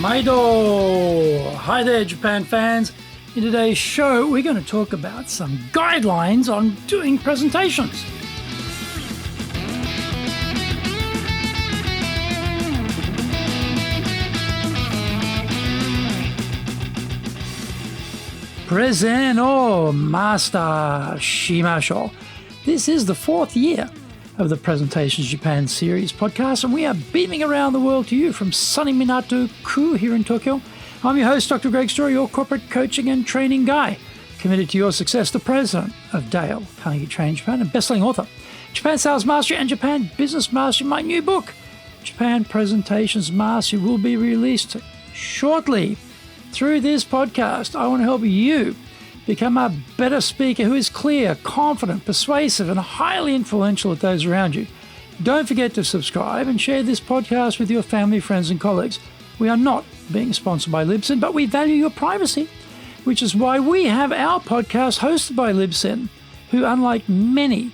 Maido! Hi there, Japan fans. In today's show, we're going to talk about some guidelines on doing presentations. Present master shimashou. This is the fourth year of the Presentations Japan series podcast, and we are beaming around the world to you from sunny Minato-ku here in Tokyo. I'm your host, Dr. Greg Story, your corporate coaching and training guy, committed to your success, the president of Dale Carnegie Training Japan and best-selling author, Japan Sales Mastery and Japan Business Mastery. My new book, Japan Presentations Mastery, will be released shortly. Through this podcast, I want to help you become a better speaker who is clear, confident, persuasive, and highly influential with those around you. Don't forget to subscribe and share this podcast with your family, friends, and colleagues. We are not being sponsored by Libsyn, but we value your privacy, which is why we have our podcast hosted by Libsyn, who, unlike many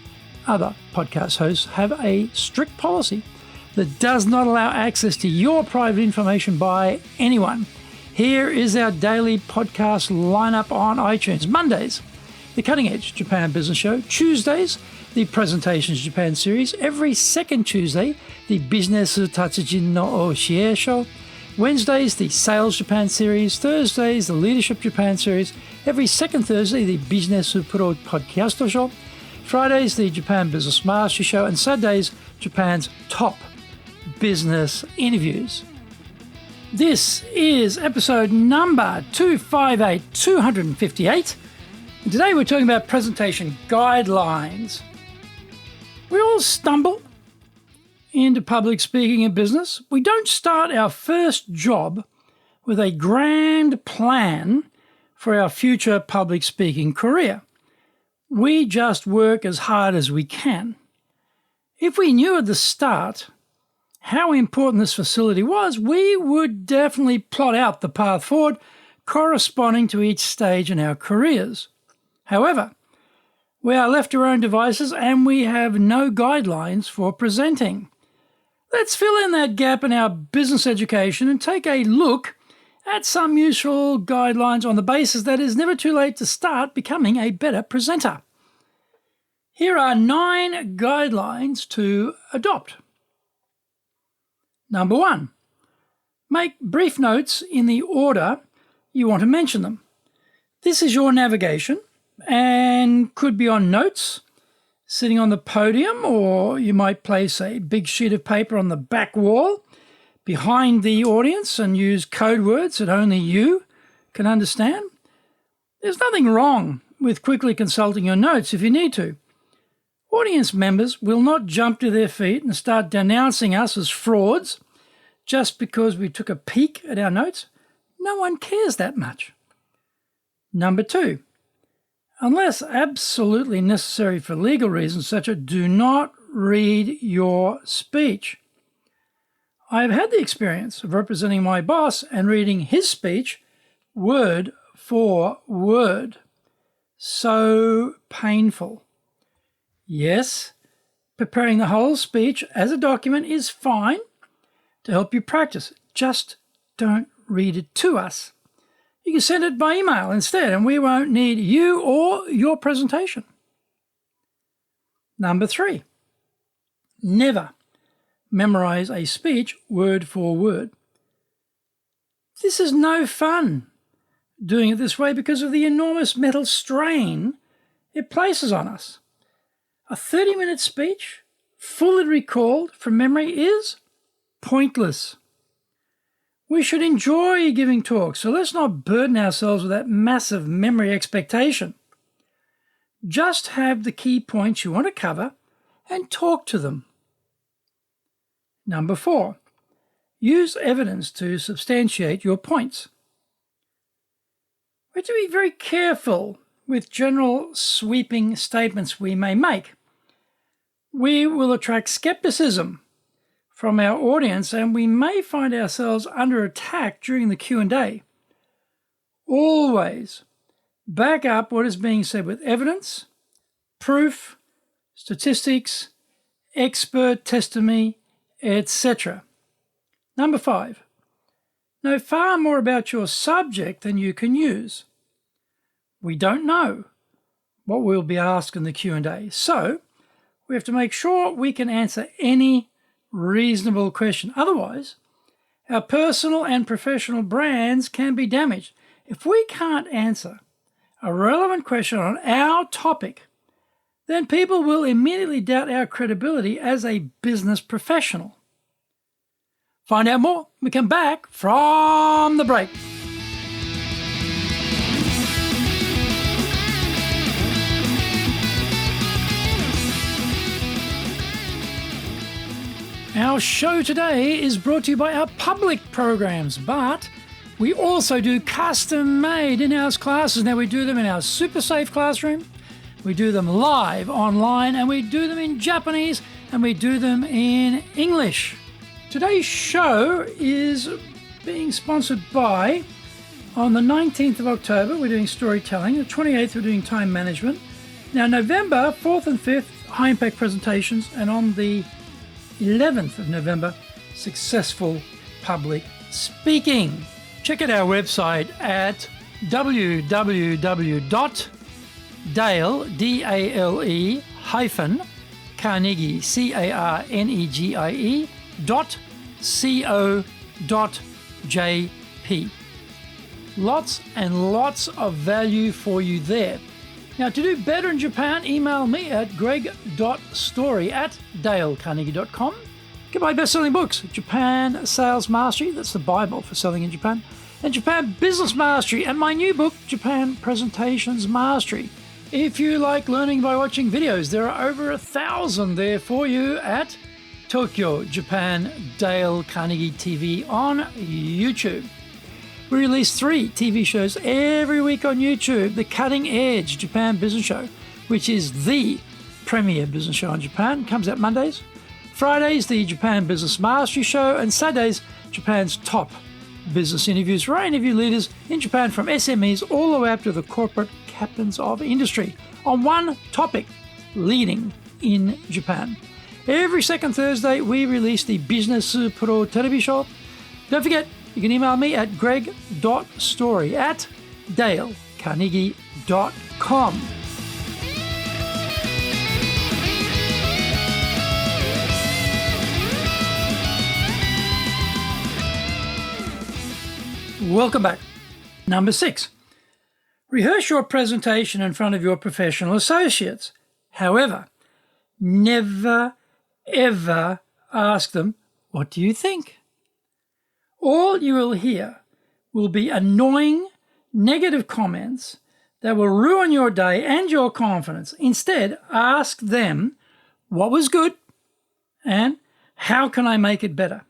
other podcast hosts, have a strict policy that does not allow access to your private information by anyone. Here is our daily podcast lineup on iTunes. Mondays, the Cutting Edge Japan Business Show. Tuesdays, the Presentations Japan series. Every second Tuesday, the Business Tatsujin no Oshie Show. Wednesdays, the Sales Japan series. Thursdays, the Leadership Japan series. Every second Thursday, the Business Pro Podcast Show. Fridays, the Japan Business Mastery Show. And Saturdays, Japan's top business interviews. This is episode number 258. And today we're talking about presentation guidelines. We all stumble into public speaking in business. We don't start our first job with a grand plan for our future public speaking career. We just work as hard as we can. If we knew at the start how important this facility was, we would definitely plot out the path forward corresponding to each stage in our careers. However, we are left to our own devices and we have no guidelines for presenting. Let's fill in that gap in our business education and take a look at some useful guidelines on the basis that it is never too late to start becoming a better presenter. Here are 9 guidelines to adopt. Number 1, make brief notes in the order you want to mention them. This is your navigation and could be on notes, sitting on the podium, or you might place a big sheet of paper on the back wall behind the audience and use code words that only you can understand. There's nothing wrong with quickly consulting your notes if you need to. Audience members will not jump to their feet and start denouncing us as frauds just because we took a peek at our notes. No one cares that much. Number 2, unless absolutely necessary for legal reasons, such as do not read your speech. I have had the experience of representing my boss and reading his speech word for word. So painful. Yes, preparing the whole speech as a document is fine to help you practice. Just don't read it to us. You can send it by email instead, and we won't need you or your presentation. Number 3, never memorize a speech word for word. This is no fun doing it this way because of the enormous mental strain it places on us. A 30-minute speech, fully recalled from memory, is pointless. We should enjoy giving talks, so let's not burden ourselves with that massive memory expectation. Just have the key points you want to cover and talk to them. Number 4, use evidence to substantiate your points. We have to be very careful with general sweeping statements we may make. We will attract skepticism from our audience and we may find ourselves under attack during the Q&A. Always back up what is being said with evidence, proof, statistics, expert testimony, etc. Number 5, know far more about your subject than you can use. We don't know what we'll be asked in the Q&A, so we have to make sure we can answer any reasonable question. Otherwise, our personal and professional brands can be damaged. If we can't answer a relevant question on our topic, then people will immediately doubt our credibility as a business professional. Find out more when we come back from the break. Our show today is brought to you by our public programs, but we also do custom-made in-house classes. Now, we do them in our super safe classroom, we do them live online, and we do them in Japanese, and we do them in English. Today's show is being sponsored by, on the 19th of October, we're doing storytelling. The 28th, we're doing time management. Now, November 4th and 5th, high-impact presentations, and on the 11th of November, successful public speaking. Check out our website at www.dale.carnegie.co.jp. Lots and lots of value for you there. Now, to do better in Japan, email me at greg.story@dalecarnegie.com. Get my best-selling books, Japan Sales Mastery, that's the Bible for selling in Japan, and Japan Business Mastery, and my new book, Japan Presentations Mastery. If you like learning by watching videos, there are over 1,000 there for you at Tokyo, Japan, Dale Carnegie TV on YouTube. We release 3 TV shows every week on YouTube. The Cutting Edge Japan Business Show, which is the premier business show in Japan, comes out Mondays. Fridays, the Japan Business Mastery Show, and Saturdays, Japan's top business interviews, where I interview leaders in Japan from SMEs all the way up to the corporate captains of industry on one topic, leading in Japan. Every second Thursday, we release the Business Pro Television Show. Don't forget, you can email me at greg.story@dalecarnegie.com. Welcome back. Number 6. Rehearse your presentation in front of your professional associates. However, never, ever ask them, "What do you think?" All you will hear will be annoying, negative comments that will ruin your day and your confidence. Instead, ask them, "What was good?" and "How can I make it better?"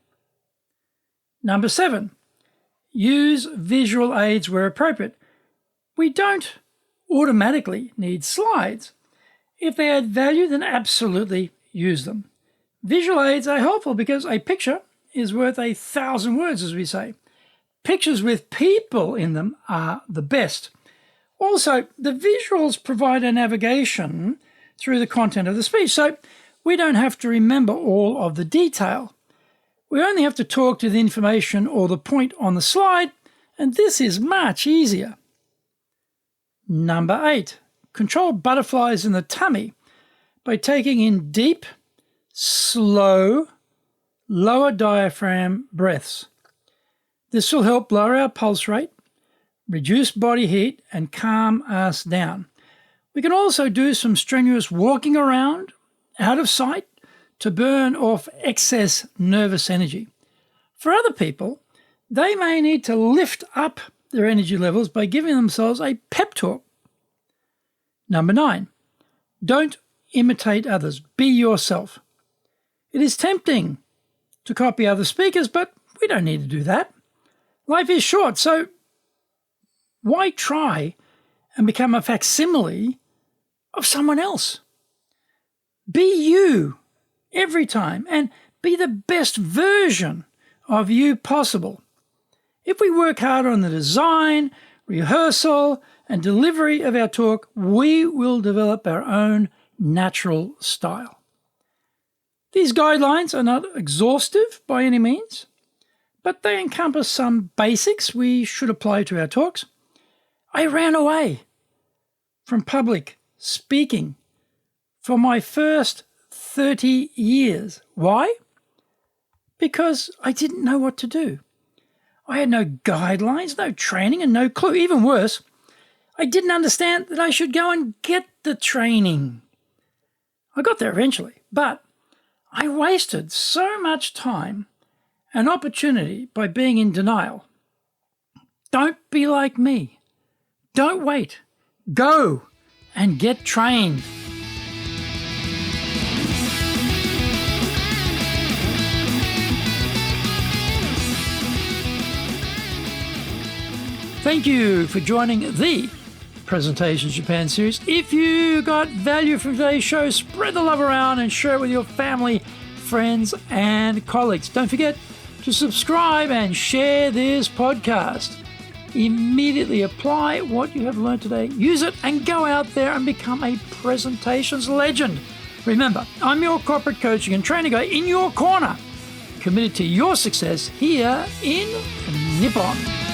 Number 7, use visual aids where appropriate. We don't automatically need slides. If they add value, then absolutely use them. Visual aids are helpful because a picture is worth 1,000 words, as we say. Pictures with people in them are the best. Also, the visuals provide a navigation through the content of the speech, so we don't have to remember all of the detail. We only have to talk to the information or the point on the slide, and this is much easier. Number 8, control butterflies in the tummy by taking in deep, slow, lower diaphragm breaths. This will help lower our pulse rate, reduce body heat, and calm us down. We can also do some strenuous walking around, out of sight, to burn off excess nervous energy. For other people, they may need to lift up their energy levels by giving themselves a pep talk. Number 9, don't imitate others. Be yourself. It is tempting to copy other speakers, but we don't need to do that. Life is short, so why try and become a facsimile of someone else? Be you every time and be the best version of you possible. If we work hard on the design, rehearsal, and delivery of our talk, we will develop our own natural style. These guidelines are not exhaustive by any means, but they encompass some basics we should apply to our talks. I ran away from public speaking for my first 30 years. Why? Because I didn't know what to do. I had no guidelines, no training, and no clue. Even worse, I didn't understand that I should go and get the training. I got there eventually, but I wasted so much time and opportunity by being in denial. Don't be like me. Don't wait. Go and get trained. Thank you for joining the Presentations Japan series. If you got value from today's show, spread the love around and share it with your family, friends, and colleagues. Don't forget to subscribe and share this podcast. Immediately apply what you have learned today. Use it and go out there and become a presentations legend. Remember, I'm your corporate coaching and training guy in your corner, committed to your success here in Nippon.